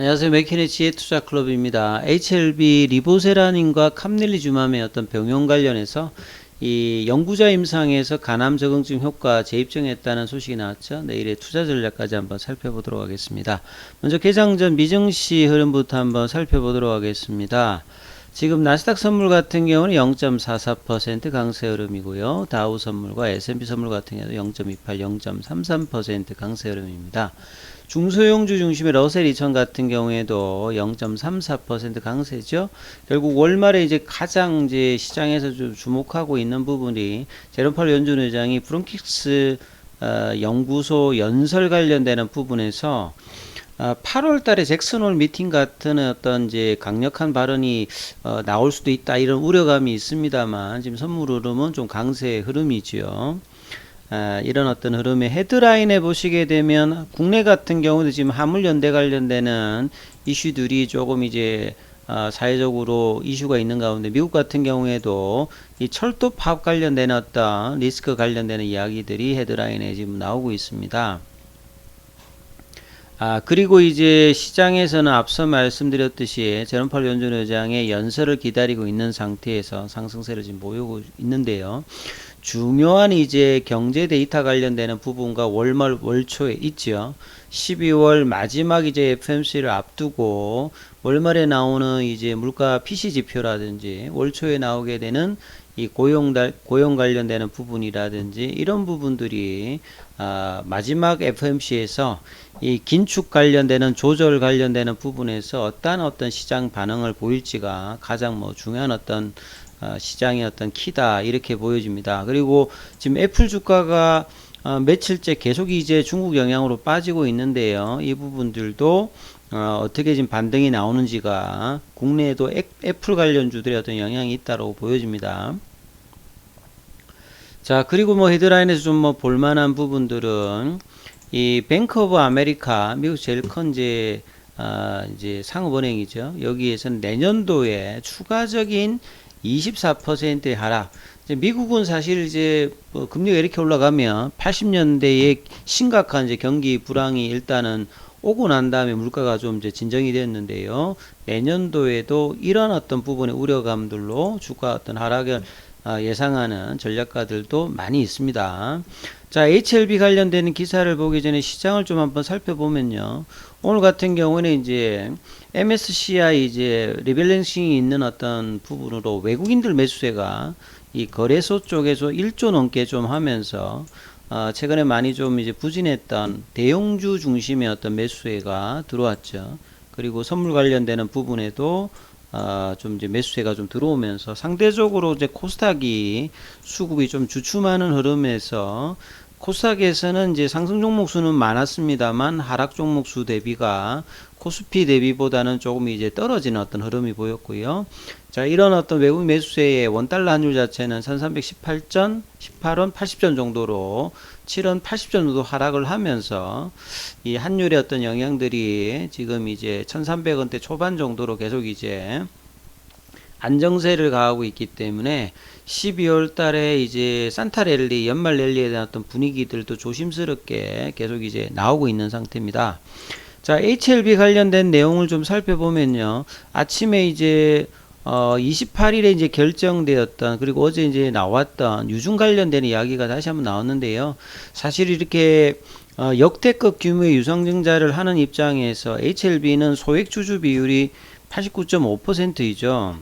안녕하세요. 맥키네 지혜투자클럽입니다. HLB 리보세라닌과 캄릴리주맘의 어떤 병용 관련해서 이 연구자 임상에서 간암 적응증 효과 재입증했다는 소식이 나왔죠. 내일의 투자 전략까지 한번 살펴보도록 하겠습니다. 먼저 개장 전 미증시 흐름부터 한번 살펴보도록 하겠습니다. 지금 나스닥 선물 같은 경우는 0.44% 강세 흐름이고요. 다우 선물과 S&P 선물 같은 경우는 0.28, 0.33% 강세 흐름입니다. 중소형주 중심의 러셀 2000 같은 경우에도 0.34% 강세죠. 결국 월말에 이제 가장 이제 시장에서 좀 주목하고 있는 부분이 제롬 파월 연준 의장이 브론킥스 연구소 연설 관련되는 부분에서 8월 달에 잭슨홀 미팅 같은 어떤 이제 강력한 발언이 나올 수도 있다 이런 우려감이 있습니다만 지금 선물 흐름은 좀 강세 흐름이지요. 이런 어떤 흐름의 헤드라인에 보시게 되면 국내 같은 경우도 지금 화물연대 관련되는 이슈들이 조금 이제 사회적으로 이슈가 있는 가운데 미국 같은 경우에도 이 철도 파업 관련되는 어떤 리스크 관련되는 이야기들이 헤드라인에 지금 나오고 있습니다. 그리고 이제 시장에서는 앞서 말씀드렸듯이 제롬 파월 연준 의장의 연설을 기다리고 있는 상태에서 상승세를 지금 보이고 있는데요. 중요한 이제 경제 데이터 관련되는 부분과 월말 월초에 있죠. 12월 마지막 이제 FMC를 앞두고 월말에 나오는 이제 물가 PC 지표라든지 월초에 나오게 되는 이 고용 관련되는 부분이라든지 이런 부분들이 마지막 FMC에서 이 긴축 관련되는 조절 관련되는 부분에서 어떤 시장 반응을 보일지가 가장 중요한 어떤 시장의 어떤 키다 이렇게 보여집니다. 그리고 지금 애플 주가가 며칠째 계속 이제 중국 영향으로 빠지고 있는데요. 이 부분들도 어떻게 지금 반등이 나오는지가 국내에도 애플 관련주들의 어떤 영향이 있다고 보여집니다. 자, 그리고 헤드라인에서 좀 볼만한 부분들은 이 뱅크 오브 아메리카 미국 제일 큰 이제 상업은행이죠. 여기에서는 내년도에 추가적인 24%의 하락. 미국은 사실 이제 금리가 이렇게 올라가면 80년대에 심각한 이제 경기 불황이 일단은 오고 난 다음에 물가가 좀 이제 진정이 됐는데요. 내년도에도 이런 어떤 부분의 우려감들로 주가 어떤 하락을 예상하는 전략가들도 많이 있습니다. 자, HLB 관련되는 기사를 보기 전에 시장을 좀 한번 살펴보면요. 오늘 같은 경우는 이제 MSCI 이제 리밸런싱이 있는 어떤 부분으로 외국인들 매수세가 이 거래소 쪽에서 1조 넘게 좀 하면서 최근에 많이 좀 이제 부진했던 대형주 중심의 어떤 매수세가 들어왔죠. 그리고 선물 관련되는 부분에도 좀 이제 매수세가 좀 들어오면서 상대적으로 이제 코스닥이 수급이 좀 주춤하는 흐름에서 코스닥에서는 이제 상승 종목 수는 많았습니다만 하락 종목 수 대비가 코스피 대비보다는 조금 이제 떨어지는 어떤 흐름이 보였고요. 자, 이런 어떤 외국 매수세의 원달러 환율 자체는 1318전, 18원 80전 정도로 7원 80전 정도 하락을 하면서 이 환율의 어떤 영향들이 지금 이제 1300원대 초반 정도로 계속 이제 안정세를 가하고 있기 때문에 12월 달에 이제 산타 랠리, 연말 랠리에 대한 어떤 분위기들도 조심스럽게 계속 이제 나오고 있는 상태입니다. 자, HLB 관련된 내용을 좀 살펴보면요. 아침에 이제 28일에 이제 결정되었던 그리고 어제 이제 나왔던 유중 관련된 이야기가 다시 한번 나왔는데요. 사실 이렇게 역대급 규모의 유상증자를 하는 입장에서 HLB는 소액 주주 비율이 89.5%이죠.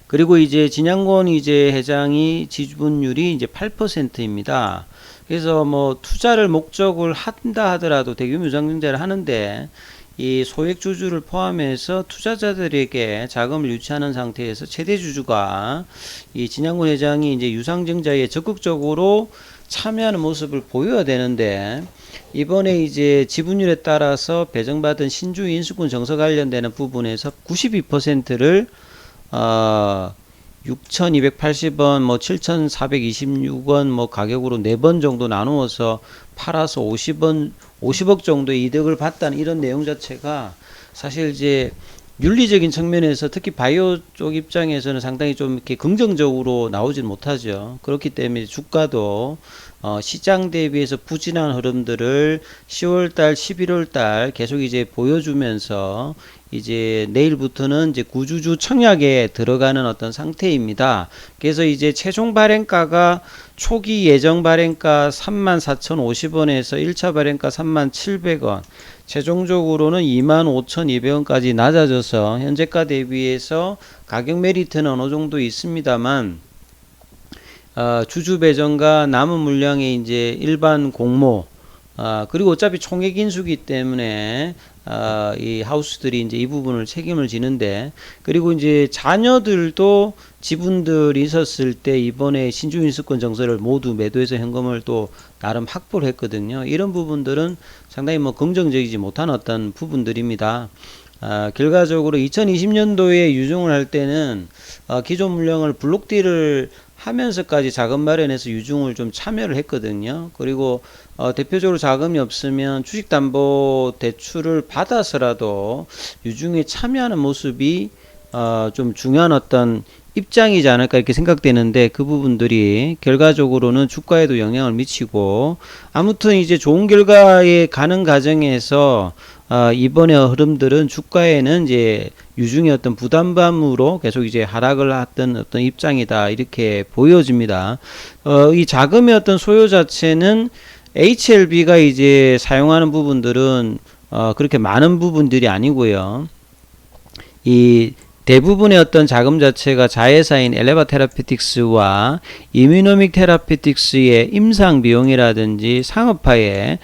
그리고 이제 진양권 이제 회장이 지분율이 이제 8%입니다. 그래서 투자를 목적을 한다 하더라도 대규모 유상증자를 하는데 이 소액 주주를 포함해서 투자자들에게 자금을 유치하는 상태에서 최대 주주가 이 진양권 회장이 이제 유상증자에 적극적으로 참여하는 모습을 보여야 되는데 이번에 이제 지분율에 따라서 배정받은 신주 인수권 정서 관련되는 부분에서 92%를 6,280원, 7,426원 가격으로 4번 정도 나누어서 팔아서 50억 정도의 이득을 봤다는 이런 내용 자체가 사실 이제 윤리적인 측면에서 특히 바이오 쪽 입장에서는 상당히 좀 이렇게 긍정적으로 나오진 못하죠. 그렇기 때문에 주가도 시장 대비해서 부진한 흐름들을 10월달, 11월달 계속 이제 보여주면서 이제 내일부터는 이제 구주주 청약에 들어가는 어떤 상태입니다. 그래서 이제 최종 발행가가 초기 예정 발행가 34,050원에서 1차 발행가 37,700원, 최종적으로는 25,200원까지 낮아져서 현재가 대비해서 가격 메리트는 어느 정도 있습니다만, 주주 배정과 남은 물량의 이제 일반 공모, 그리고 어차피 총액 인수기 때문에 이 하우스들이 이제 이 부분을 책임을 지는데, 그리고 이제 자녀들도 지분들이 있었을 때 이번에 신주인수권 정서를 모두 매도해서 현금을 또 나름 확보를 했거든요. 이런 부분들은 상당히 뭐 긍정적이지 못한 어떤 부분들입니다. 결과적으로 2020년도에 유증을 할 때는 기존 물량을 블록딜을 하면서까지 자금 마련해서 유증을 좀 참여를 했거든요. 그리고 대표적으로 자금이 없으면 주식담보대출을 받아서라도 유증에 참여하는 모습이 좀 중요한 어떤 입장이지 않을까 이렇게 생각되는데, 그 부분들이 결과적으로는 주가에도 영향을 미치고, 아무튼 이제 좋은 결과에 가는 과정에서 이번에 흐름들은 주가에는 이제 유중의 어떤 부담감으로 계속 이제 하락을 했던 어떤 입장이다 이렇게 보여집니다. 이 자금의 어떤 소요 자체는 HLB가 이제 사용하는 부분들은 그렇게 많은 부분들이 아니고요. 이 대부분의 어떤 자금 자체가 자회사인 엘레바 테라피틱스와 이뮤노믹 테라피틱스의 임상 비용이라든지 상업화에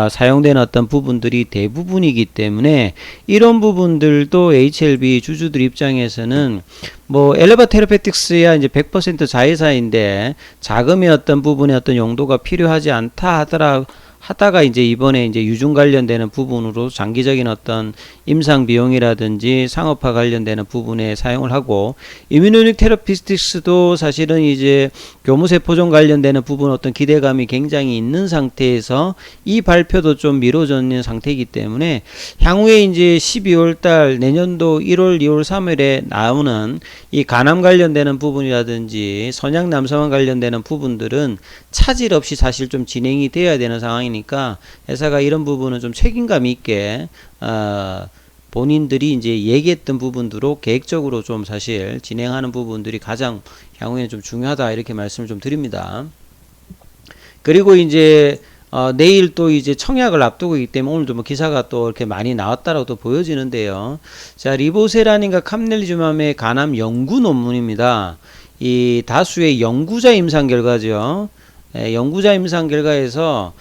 사용되는 어떤 부분들이 대부분이기 때문에, 이런 부분들도 HLB 주주들 입장에서는 뭐 엘레바 테라피틱스야 이제 100% 자회사인데 자금의 어떤 부분의 어떤 용도가 필요하지 않다 하다가 이제 이번에 이제 유증 관련되는 부분으로 장기적인 어떤 임상 비용이라든지 상업화 관련되는 부분에 사용을 하고, 이뮤노닉 테라피스틱스도 사실은 이제 교무세포종 관련되는 부분 어떤 기대감이 굉장히 있는 상태에서 이 발표도 좀 미뤄져 있는 상태이기 때문에, 향후에 이제 12월 달 내년도 1월, 2월, 3월에 나오는 이 간암 관련되는 부분이라든지 선약 남성화 관련되는 부분들은 차질 없이 사실 좀 진행이 되어야 되는 상황이니까, 회사가 이런 부분은 좀 책임감 있게 본인들이 이제 얘기했던 부분으로 계획적으로 좀 사실 진행하는 부분들이 가장 향후에는 좀 중요하다 이렇게 말씀을 좀 드립니다. 그리고 이제 내일 또 이제 청약을 앞두고 있기 때문에 오늘도 뭐 기사가 또 이렇게 많이 나왔다라고 또 보여지는데요. 자, 리보세라닌과 캄넬리주맘의 간암 연구 논문입니다. 이 다수의 연구자 임상 결과죠. 연구자 임상 결과에서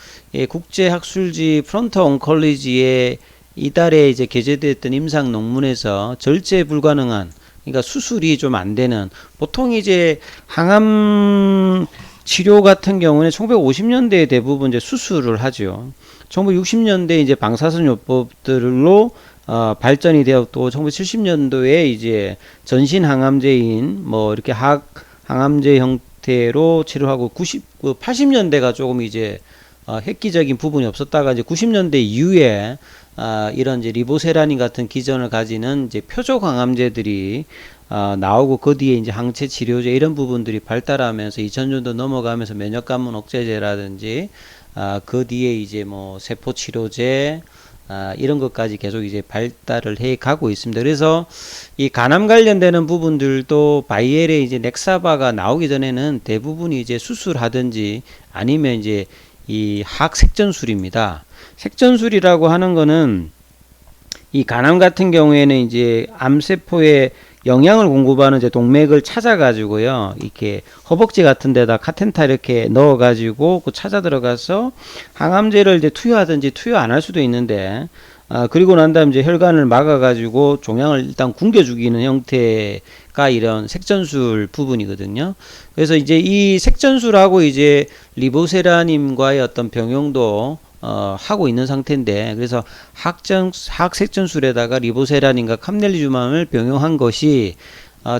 국제학술지 프론터 온컬리지에 이달에 이제 게재됐던 임상 논문에서 절제 불가능한, 그러니까 수술이 좀 안 되는, 보통 이제 항암 치료 같은 경우는 1950년대에 대부분 이제 수술을 하죠. 1960년대 이제 방사선요법들로 발전이 되었고, 1970년도에 이제 전신 항암제인 뭐 이렇게 항암제 형태로 치료하고, 80년대가 조금 이제 획기적인 부분이 없었다가 이제 90년대 이후에 이런 이제 리보세라닌 같은 기전을 가지는 이제 표적 항암제들이 나오고, 그 뒤에 이제 항체 치료제 이런 부분들이 발달하면서 2000년도 넘어가면서 면역감문 억제제라든지 그 뒤에 이제 뭐 세포 치료제 이런 것까지 계속 이제 발달을 해 가고 있습니다. 그래서 이 간암 관련되는 부분들도 바이엘의 이제 넥사바가 나오기 전에는 대부분이 이제 수술하든지 아니면 이제 이 항색전술입니다. 색전술이라고 하는 거는 이 간암 같은 경우에는 이제 암세포에 영양을 공급하는 이제 동맥을 찾아가지고요, 이렇게 허벅지 같은 데다 카텐타 이렇게 넣어가지고 그 찾아 들어가서 항암제를 이제 투여하든지 투여 안 할 수도 있는데, 그리고 난 다음에 이제 혈관을 막아가지고 종양을 일단 굶겨 죽이는 형태가 이런 색전술 부분이거든요. 그래서 이제 이 색전술하고 이제 리보세라님과의 어떤 병용도 하고 있는 상태인데, 그래서 항색전술에다가 리보세라닌과 캄넬리주맘을 병용한 것이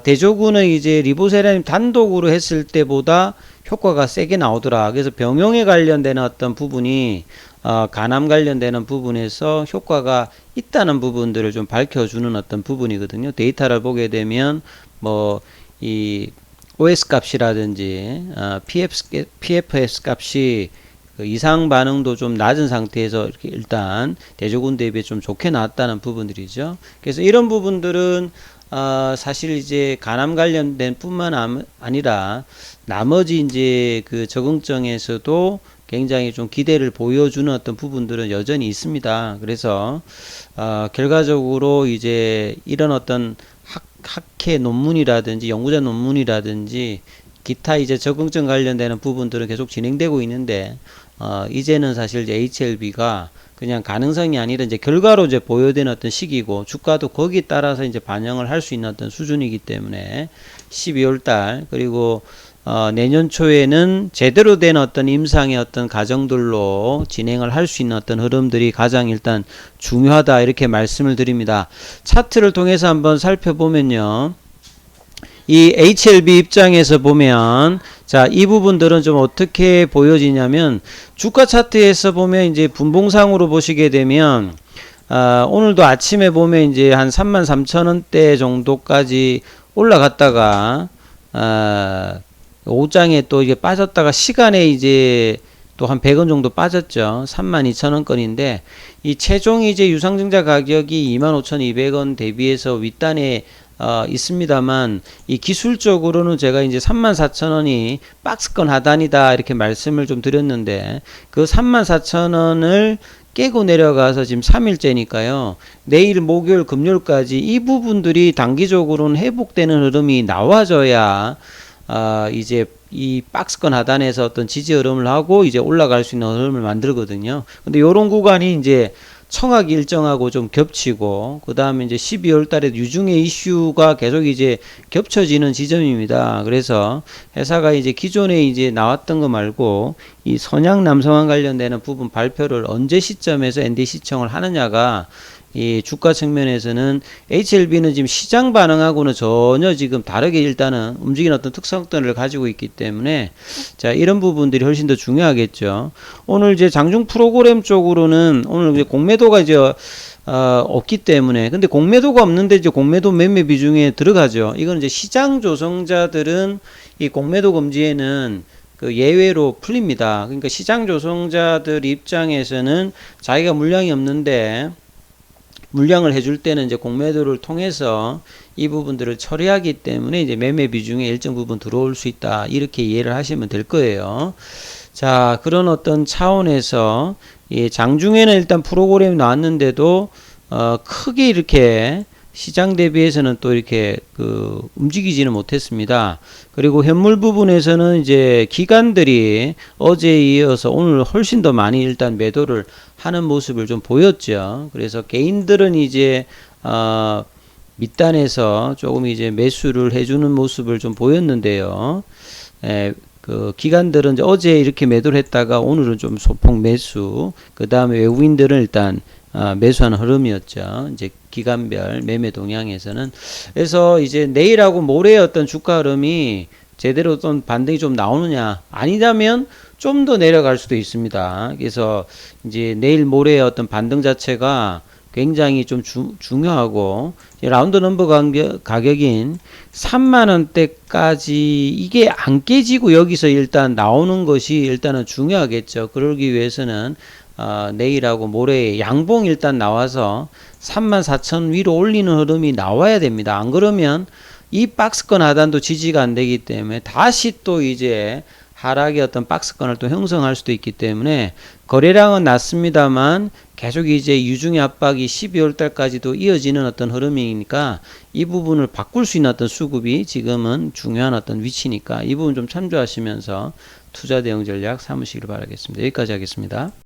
대조군은 이제 리보세라닌 단독으로 했을 때보다 효과가 세게 나오더라. 그래서 병용에 관련되는 어떤 부분이 간암 관련되는 부분에서 효과가 있다는 부분들을 좀 밝혀주는 어떤 부분이거든요. 데이터를 보게 되면 뭐 이 OS 값이라든지 PFS 값이 그 이상 반응도 좀 낮은 상태에서 이렇게 일단 대조군 대비에 좀 좋게 나왔다는 부분들이죠. 그래서 이런 부분들은 사실 이제 간암 관련된 뿐만 아니라 나머지 이제 그 적응증에서도 굉장히 좀 기대를 보여주는 어떤 부분들은 여전히 있습니다. 그래서 결과적으로 이제 이런 어떤 학회 논문이라든지 연구자 논문이라든지 기타 이제 적응증 관련되는 부분들은 계속 진행되고 있는데 이제는 사실 이제 HLB가 그냥 가능성이 아니라 이제 결과로 이제 보여되는 어떤 시기고 주가도 거기에 따라서 이제 반영을 할 수 있는 어떤 수준이기 때문에 12월 달 그리고 내년 초에는 제대로 된 어떤 임상의 어떤 과정들로 진행을 할 수 있는 어떤 흐름들이 가장 일단 중요하다 이렇게 말씀을 드립니다. 차트를 통해서 한번 살펴보면요. 이 HLB 입장에서 보면 자, 이 부분들은 좀 어떻게 보여지냐면 주가 차트에서 보면 이제 분봉상으로 보시게 되면 오늘도 아침에 보면 이제 한 33,000원대 정도까지 올라갔다가 오후장에 또 이게 빠졌다가 시간에 이제 또 한 100원 정도 빠졌죠. 32,000원권인데 이 최종 이제 유상증자 가격이 25,200원 대비해서 윗단에 있습니다만 이 기술적으로는 제가 이제 34,000원이 박스권 하단이다 이렇게 말씀을 좀 드렸는데 그 34,000원을 깨고 내려가서 지금 3일째니까요. 내일 목요일 금요일까지 이 부분들이 단기적으로는 회복되는 흐름이 나와줘야 이제 이 박스권 하단에서 어떤 지지 흐름을 하고 이제 올라갈 수 있는 흐름을 만들거든요. 근데 요런 구간이 이제 청약 일정하고 좀 겹치고 그 다음에 이제 12월 달에 유중의 이슈가 계속 이제 겹쳐지는 지점입니다. 그래서 회사가 이제 기존에 이제 나왔던 거 말고 이 선양 남성화 관련되는 부분 발표를 언제 시점에서 ND 시청을 하느냐가 이 주가 측면에서는 HLB는 지금 시장 반응하고는 전혀 지금 다르게 일단은 움직이는 어떤 특성들을 가지고 있기 때문에 자, 이런 부분들이 훨씬 더 중요하겠죠. 오늘 이제 장중 프로그램 쪽으로는 오늘 이제 공매도가 이제 없기 때문에 근데 공매도가 없는데 이제 공매도 매매 비중에 들어가죠. 이건 이제 시장 조성자들은 이 공매도 금지에는 그 예외로 풀립니다. 그러니까 시장 조성자들 입장에서는 자기가 물량이 없는데 물량을 해줄 때는 이제 공매도를 통해서 이 부분들을 처리하기 때문에 이제 매매 비중에 일정 부분 들어올 수 있다. 이렇게 이해를 하시면 될 거예요. 자, 그런 어떤 차원에서 이 장중에는 일단 프로그램이 나왔는데도 크게 이렇게 시장 대비해서는 또 이렇게 움직이지는 못했습니다. 그리고 현물 부분에서는 이제 기관들이 어제에 이어서 오늘 훨씬 더 많이 일단 매도를 하는 모습을 좀 보였죠. 그래서 개인들은 이제 밑단에서 조금 이제 매수를 해주는 모습을 좀 보였는데요. 그 기관들은 이제 어제 이렇게 매도를 했다가 오늘은 좀 소폭 매수, 그 다음에 외국인들은 일단 매수하는 흐름이었죠. 이제 기간별 매매 동향에서는. 그래서 이제 내일하고 모레의 어떤 주가 흐름이 제대로 어떤 반등이 좀 나오느냐, 아니다면 좀 더 내려갈 수도 있습니다. 그래서 이제 내일 모레의 어떤 반등 자체가 굉장히 좀 중요하고, 라운드 넘버 가격인 3만원대까지 이게 안 깨지고 여기서 일단 나오는 것이 일단은 중요하겠죠. 그러기 위해서는 내일하고 모레 양봉 일단 나와서 34,000 위로 올리는 흐름이 나와야 됩니다. 안 그러면 이 박스권 하단도 지지가 안 되기 때문에 다시 또 이제 하락의 어떤 박스권을 또 형성할 수도 있기 때문에 거래량은 낮습니다만 계속 이제 유중의 압박이 12월 달까지도 이어지는 어떤 흐름이니까 이 부분을 바꿀 수 있는 어떤 수급이 지금은 중요한 어떤 위치니까 이 부분 좀 참조하시면서 투자 대응 전략 삼으시길 바라겠습니다. 여기까지 하겠습니다.